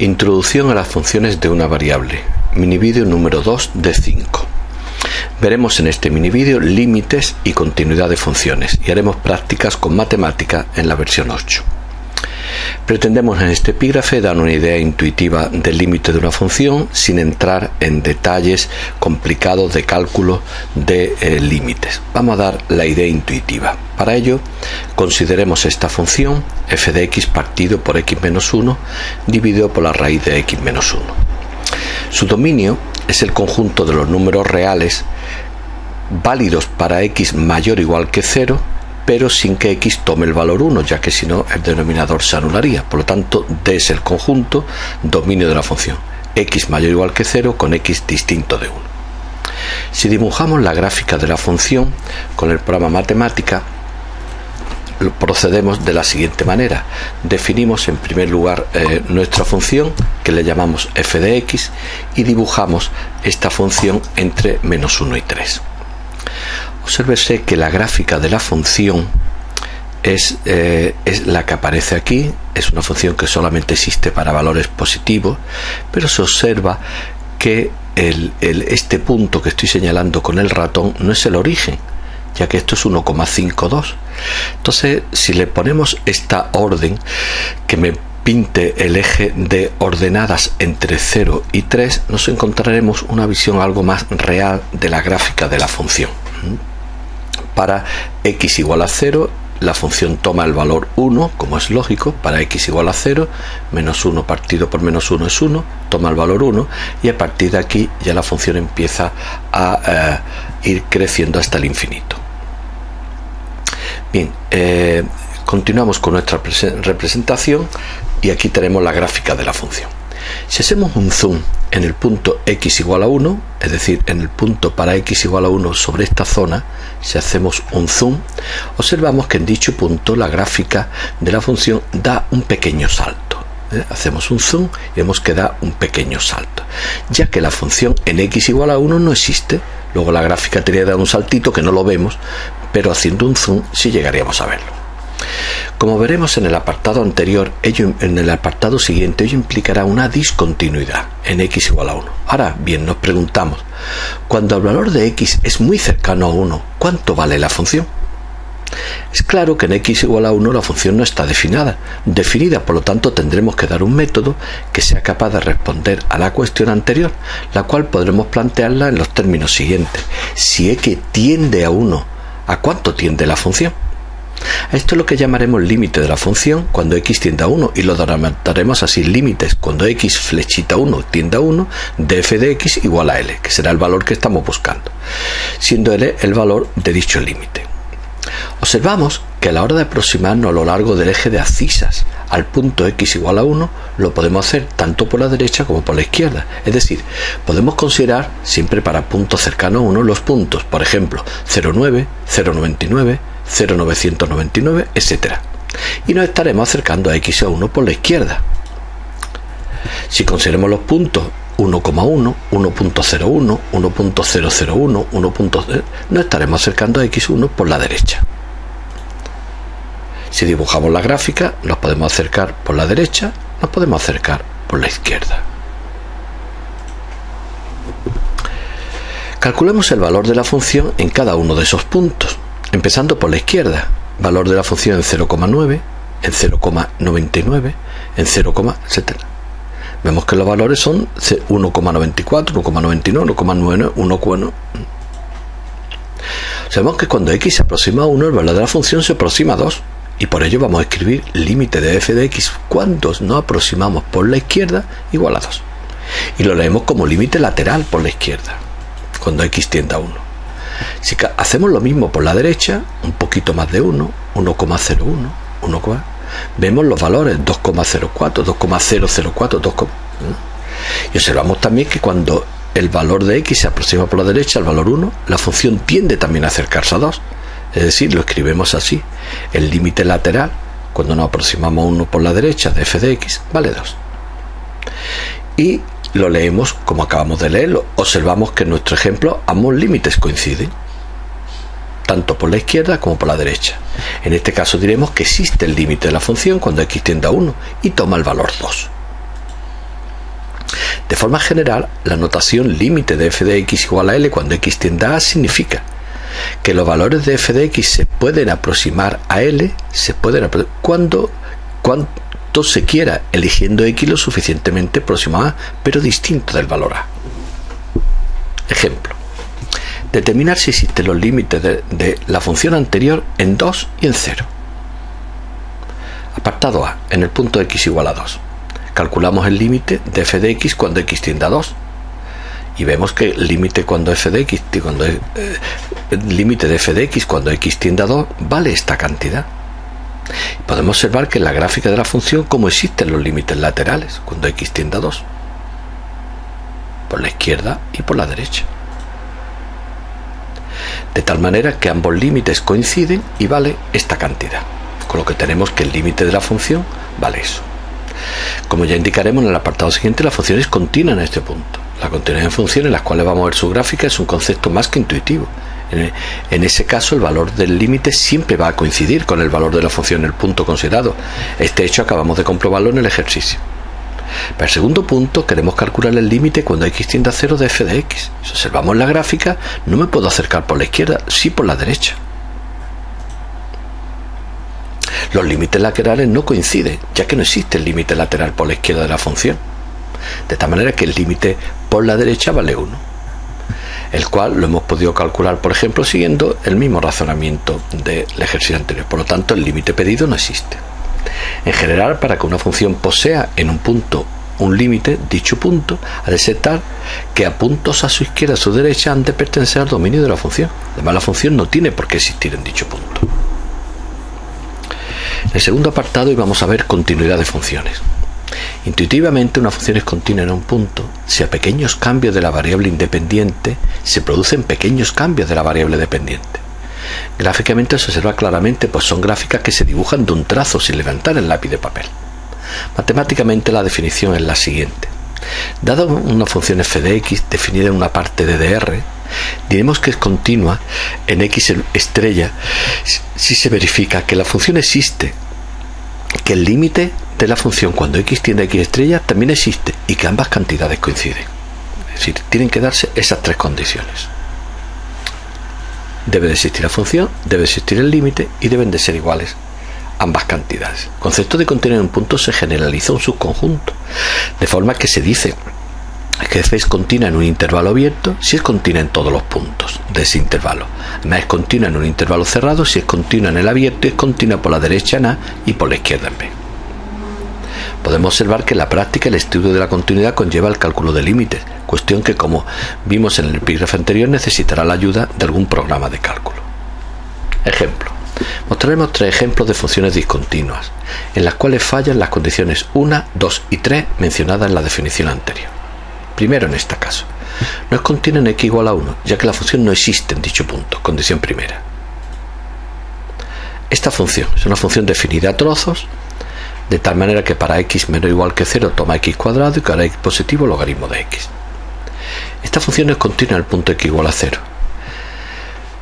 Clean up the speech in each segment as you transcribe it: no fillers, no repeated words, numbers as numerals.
Introducción a las funciones de una variable. Minivídeo número 2 de 5. Veremos en este minivídeo límites y continuidad de funciones y haremos prácticas con matemática en la versión 8. Pretendemos en este epígrafe dar una idea intuitiva del límite de una función sin entrar en detalles complicados de cálculo de límites. Vamos a dar la idea intuitiva. Para ello, consideremos esta función f de x partido por x menos 1 dividido por la raíz de x menos 1. Su dominio es el conjunto de los números reales válidos para x mayor o igual que 0, pero sin que x tome el valor 1, ya que si no el denominador se anularía. Por lo tanto, D es el conjunto dominio de la función x mayor o igual que 0 con x distinto de 1. Si dibujamos la gráfica de la función con el programa Matemática, procedemos de la siguiente manera. Definimos en primer lugar nuestra función, que le llamamos f de x, y dibujamos esta función entre menos 1 y 3. Obsérvese que la gráfica de la función es la que aparece aquí. Es una función que solamente existe para valores positivos, pero se observa que este punto que estoy señalando con el ratón no es el origen, ya que esto es 1,52. Entonces, si le ponemos esta orden que me pinte el eje de ordenadas entre 0 y 3, nos encontraremos una visión algo más real de la gráfica de la función. Para x igual a 0, la función toma el valor 1, como es lógico. Para x igual a 0, menos 1 partido por menos 1 es 1, toma el valor 1, y a partir de aquí ya la función empieza a ir creciendo hasta el infinito. Bien, continuamos con nuestra representación y aquí tenemos la gráfica de la función. Si hacemos un zoom en el punto x igual a 1, es decir, en el punto para x igual a 1 sobre esta zona, si hacemos un zoom, observamos que en dicho punto la gráfica de la función da un pequeño salto. Hacemos un zoom y vemos que da un pequeño salto, ya que la función en x igual a 1 no existe. Luego la gráfica tendría que dar un saltito que no lo vemos, pero haciendo un zoom sí llegaríamos a verlo. Como veremos en el apartado anterior, en el apartado siguiente, ello implicará una discontinuidad en x igual a 1. Ahora bien, nos preguntamos, cuando el valor de x es muy cercano a 1, ¿cuánto vale la función? Es claro que en x igual a 1 la función no está definida, por lo tanto tendremos que dar un método que sea capaz de responder a la cuestión anterior, la cual podremos plantearla en los términos siguientes. Si x tiende a 1, ¿a cuánto tiende la función? Esto es lo que llamaremos límite de la función cuando x tiende a 1, y lo denotaremos así: límites cuando x flechita 1 tiende a 1 de f de x igual a L, que será el valor que estamos buscando, siendo L el valor de dicho límite. Observamos que a la hora de aproximarnos a lo largo del eje de abscisas al punto x igual a 1, lo podemos hacer tanto por la derecha como por la izquierda. Es decir, podemos considerar siempre para puntos cercanos a 1 los puntos, por ejemplo, 0,9, 0,99, 0,999, etc. Y nos estaremos acercando a x a 1 por la izquierda. Si consideramos los puntos 1,1, 1.01, 1.001, 1.0, nos estaremos acercando a x1 por la derecha. Si dibujamos la gráfica, nos podemos acercar por la derecha, nos podemos acercar por la izquierda. Calculemos el valor de la función en cada uno de esos puntos, empezando por la izquierda. Valor de la función en 0,9, en 0,99, en 0,70. Vemos que los valores son 1,94, 1,99, 1,99, 1,1. Sabemos que cuando x se aproxima a 1, el valor de la función se aproxima a 2. Y por ello vamos a escribir límite de f de x cuando nos aproximamos por la izquierda igual a 2. Y lo leemos como límite lateral por la izquierda, cuando x tiende a 1. Si hacemos lo mismo por la derecha, un poquito más de 1, 1,01, 1, vemos los valores 2,04, 2,004, 2, y observamos también que cuando el valor de x se aproxima por la derecha al valor 1, la función tiende también a acercarse a 2. Es decir, lo escribimos así: el límite lateral cuando nos aproximamos a 1 por la derecha de f de x vale 2. Y lo leemos como acabamos de leerlo. Observamos que en nuestro ejemplo ambos límites coinciden, tanto por la izquierda como por la derecha. En este caso diremos que existe el límite de la función cuando x tiende a 1 y toma el valor 2. De forma general, la notación límite de f de x igual a L cuando x tiende a significa que los valores de f de x se pueden aproximar a L cuando se quiera, eligiendo x lo suficientemente próximo a, pero distinto del valor a. Ejemplo: determinar si existen los límites de la función anterior en 2 y en 0. Apartado A, en el punto x igual a 2. Calculamos el límite de f de x cuando x tiende a 2. Y vemos que el límite cuando límite de f de x cuando x tiende a 2 vale esta cantidad. Podemos observar que en la gráfica de la función cómo existen los límites laterales cuando x tiende a 2. Por la izquierda y por la derecha. De tal manera que ambos límites coinciden y vale esta cantidad. Con lo que tenemos que el límite de la función vale eso. Como ya indicaremos en el apartado siguiente, la función es continua en este punto. La continuidad en funciones en las cuales vamos a ver su gráfica es un concepto más que intuitivo. En ese caso, el valor del límite siempre va a coincidir con el valor de la función en el punto considerado. Este hecho acabamos de comprobarlo en el ejercicio. Para el segundo punto, queremos calcular el límite cuando x tiende a 0 de f de x. Si observamos la gráfica, no me puedo acercar por la izquierda, sí por la derecha. Los límites laterales no coinciden, ya que no existe el límite lateral por la izquierda de la función. De tal manera que el límite por la derecha vale 1, el cual lo hemos podido calcular, por ejemplo, siguiendo el mismo razonamiento del ejercicio anterior. Por lo tanto, el límite pedido no existe. En general, para que una función posea en un punto un límite, dicho punto ha de ser tal que a puntos a su izquierda y a su derecha han de pertenecer al dominio de la función. Además, la función no tiene por qué existir en dicho punto. En el segundo apartado hoy vamos a ver continuidad de funciones. Intuitivamente, una función es continua en un punto si a pequeños cambios de la variable independiente se producen pequeños cambios de la variable dependiente. Gráficamente se observa claramente, pues son gráficas que se dibujan de un trazo sin levantar el lápiz de papel. Matemáticamente la definición es la siguiente. Dada una función f de x definida en una parte de dr, diremos que es continua en x estrella si se verifica que la función existe, que el límite de la función cuando x tiende a x estrella también existe y que ambas cantidades coinciden. Es decir, tienen que darse esas tres condiciones. Debe de existir la función, debe de existir el límite y deben de ser iguales ambas cantidades. El concepto de continuidad en un punto se generaliza a un subconjunto, de forma que se dice que f es continua en un intervalo abierto si es continua en todos los puntos de ese intervalo. Además, es continua en un intervalo cerrado si es continua en el abierto y es continua por la derecha en A y por la izquierda en B. Podemos observar que en la práctica el estudio de la continuidad conlleva el cálculo de límites, cuestión que, como vimos en el epígrafe anterior, necesitará la ayuda de algún programa de cálculo. Ejemplo. Mostraremos tres ejemplos de funciones discontinuas, en las cuales fallan las condiciones 1, 2 y 3 mencionadas en la definición anterior. Primero, en este caso, no es continua en x igual a 1, ya que la función no existe en dicho punto, condición primera. Esta función es una función definida a trozos, de tal manera que para x menor o igual que 0 toma x cuadrado y para x positivo logaritmo de x. Esta función es continua en el punto x igual a 0.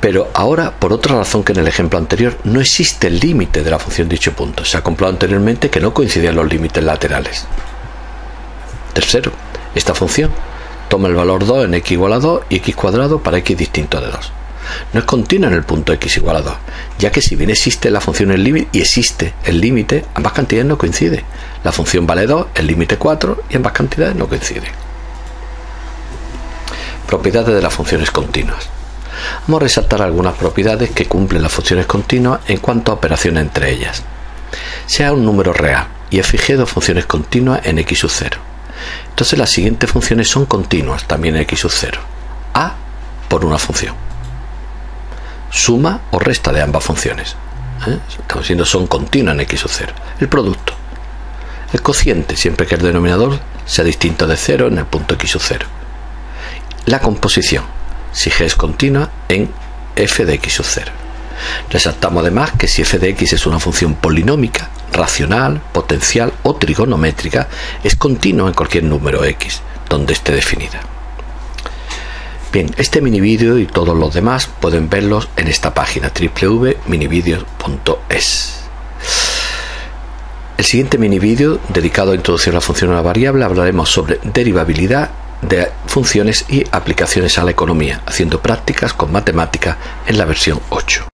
Pero ahora, por otra razón que en el ejemplo anterior, no existe el límite de la función dicho punto. Se ha comprobado anteriormente que no coincidían los límites laterales. Tercero, esta función toma el valor 2 en x igual a 2 y x cuadrado para x distinto de 2. No es continua en el punto x igual a 2, ya que si bien existe la función el límite y existe el límite, ambas cantidades no coinciden. La función vale 2, el límite 4 y ambas cantidades no coinciden. Propiedades de las funciones continuas. Vamos a resaltar algunas propiedades que cumplen las funciones continuas en cuanto a operaciones entre ellas. Sea un número real y he fijado funciones continuas en x sub 0. Entonces las siguientes funciones son continuas también en x sub 0. A por una función. Suma o resta de ambas funciones. Estamos diciendo son continuas en x sub 0. El producto. El cociente, siempre que el denominador sea distinto de 0 en el punto x sub 0. La composición, si g es continua en f de x sub 0. Resaltamos además que si f de x es una función polinómica, racional, potencial o trigonométrica, es continua en cualquier número x, donde esté definida. Bien, este mini vídeo y todos los demás pueden verlos en esta página www.minivideos.es. el siguiente mini vídeo dedicado a introducir la función a una variable hablaremos sobre derivabilidad de funciones y aplicaciones a la economía, haciendo prácticas con matemáticas en la versión 8.